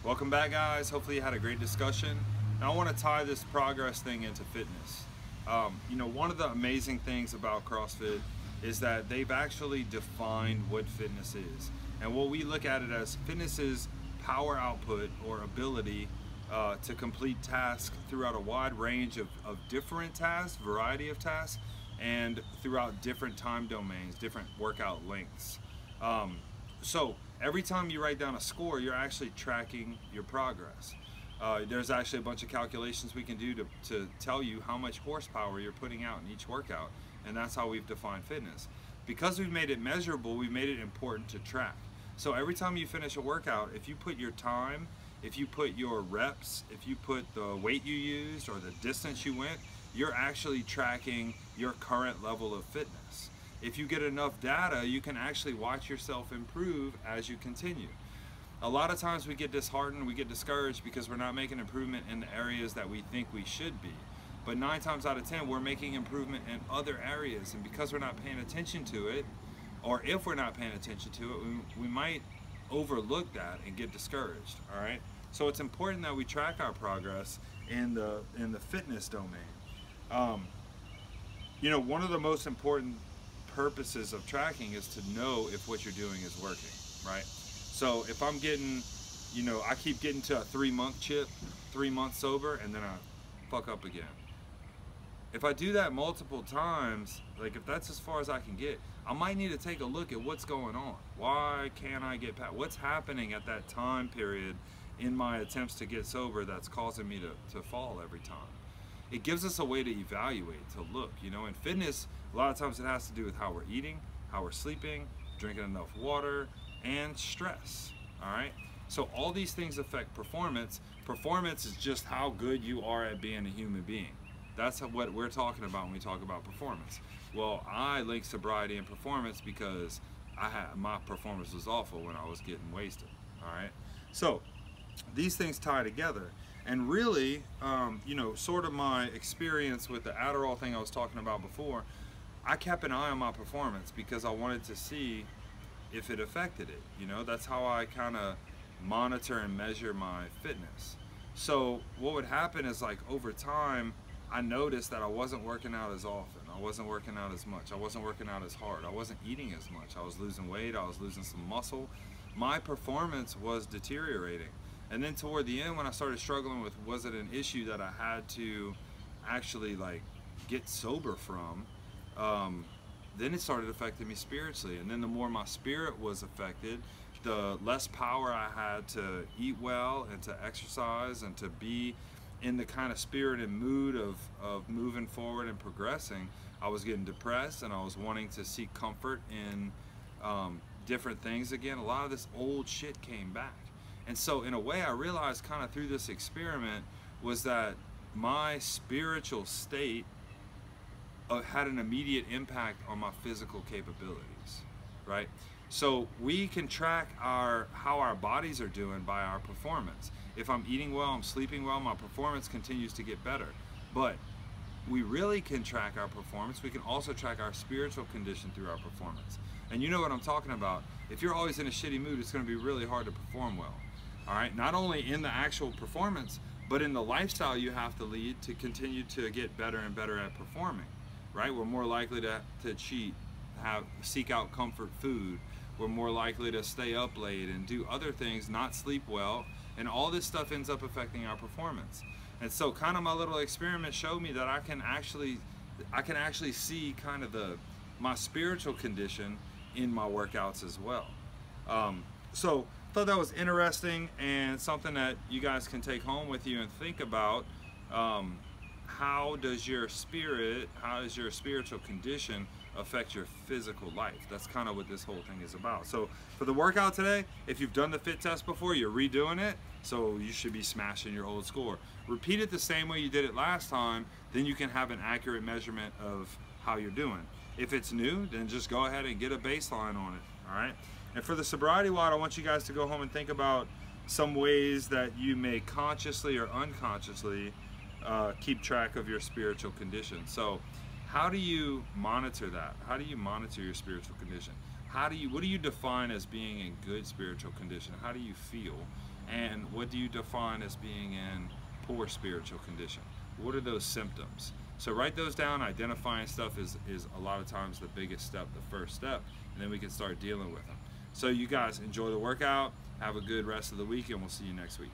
Welcome back, guys. Hopefully you had a great discussion. Now I want to tie this progress thing into fitness. One of the amazing things about CrossFit is that they've actually defined what fitness is. And what we look at it as, fitness is power output or ability to complete tasks throughout a wide range of different tasks, variety of tasks, and throughout different time domains, different workout lengths. So every time you write down a score, you're actually tracking your progress. There's actually a bunch of calculations we can do to tell you how much horsepower you're putting out in each workout, and that's how we've defined fitness. Because we've made it measurable, we've made it important to track. So every time you finish a workout, if you put your time, if you put your reps, if you put the weight you used or the distance you went, you're actually tracking your current level of fitness. If you get enough data, you can actually watch yourself improve as you continue. A lot of times we get disheartened, we get discouraged because we're not making improvement in the areas that we think we should be. But 9 times out of 10, we're making improvement in other areas, and because we're not paying attention to it, or if we're not paying attention to it, we might overlook that and get discouraged, all right? So it's important that we track our progress in the fitness domain. One of the most important purposes of tracking is to know if what you're doing is working, right? So if I'm getting, I keep getting to a 3-month chip, 3 months sober, and then I fuck up again. If I do that multiple times, like if that's as far as I can get, I might need to take a look at what's going on. Why can't I get past? What's happening at that time period in my attempts to get sober that's causing me to fall every time? It gives us a way to evaluate, to look. In fitness, a lot of times it has to do with how we're eating, how we're sleeping, drinking enough water, and stress, all right? So all these things affect performance. Performance is just how good you are at being a human being. That's what we're talking about when we talk about performance. Well, I link sobriety and performance because my performance was awful when I was getting wasted, all right? So these things tie together. And really, sort of my experience with the Adderall thing I was talking about before, I kept an eye on my performance because I wanted to see if it affected it. That's how I kind of monitor and measure my fitness. So what would happen is, like, over time, I noticed that I wasn't working out as often. I wasn't working out as much. I wasn't working out as hard. I wasn't eating as much. I was losing weight. I was losing some muscle. My performance was deteriorating. And then toward the end, when I started struggling with, was it an issue that I had to actually get sober from, then it started affecting me spiritually. And then the more my spirit was affected, the less power I had to eat well and to exercise and to be in the kind of spirit and mood of moving forward and progressing. I was getting depressed, and I was wanting to seek comfort in different things again. A lot of this old shit came back. And so in a way, I realized kind of through this experiment was that my spiritual state had an immediate impact on my physical capabilities, right? So we can track how our bodies are doing by our performance. If I'm eating well, I'm sleeping well, my performance continues to get better. But we really can track our performance. We can also track our spiritual condition through our performance. And you know what I'm talking about. If you're always in a shitty mood, it's going to be really hard to perform well. All right, not only in the actual performance, but in the lifestyle you have to lead to continue to get better and better at performing, right? We're more likely to cheat, seek out comfort food. We're more likely to stay up late and do other things, not sleep well, and all this stuff ends up affecting our performance. And so kind of my little experiment showed me that I can actually see kind of my spiritual condition in my workouts as well. So I thought that was interesting and something that you guys can take home with you and think about. How does your spiritual condition affect your physical life? That's kind of what this whole thing is about. So for the workout today, if you've done the fit test before, you're redoing it, so you should be smashing your old score. Repeat it the same way you did it last time, then you can have an accurate measurement of how you're doing. If it's new, then just go ahead and get a baseline on it, all right? And for the SobrietyWoD, I want you guys to go home and think about some ways that you may consciously or unconsciously keep track of your spiritual condition. So how do you monitor that? How do you monitor your spiritual condition? What do you define as being in good spiritual condition? How do you feel? And what do you define as being in poor spiritual condition? What are those symptoms? So write those down. Identifying stuff is a lot of times the biggest step, the first step, and then we can start dealing with them. So you guys enjoy the workout, have a good rest of the week, and we'll see you next week.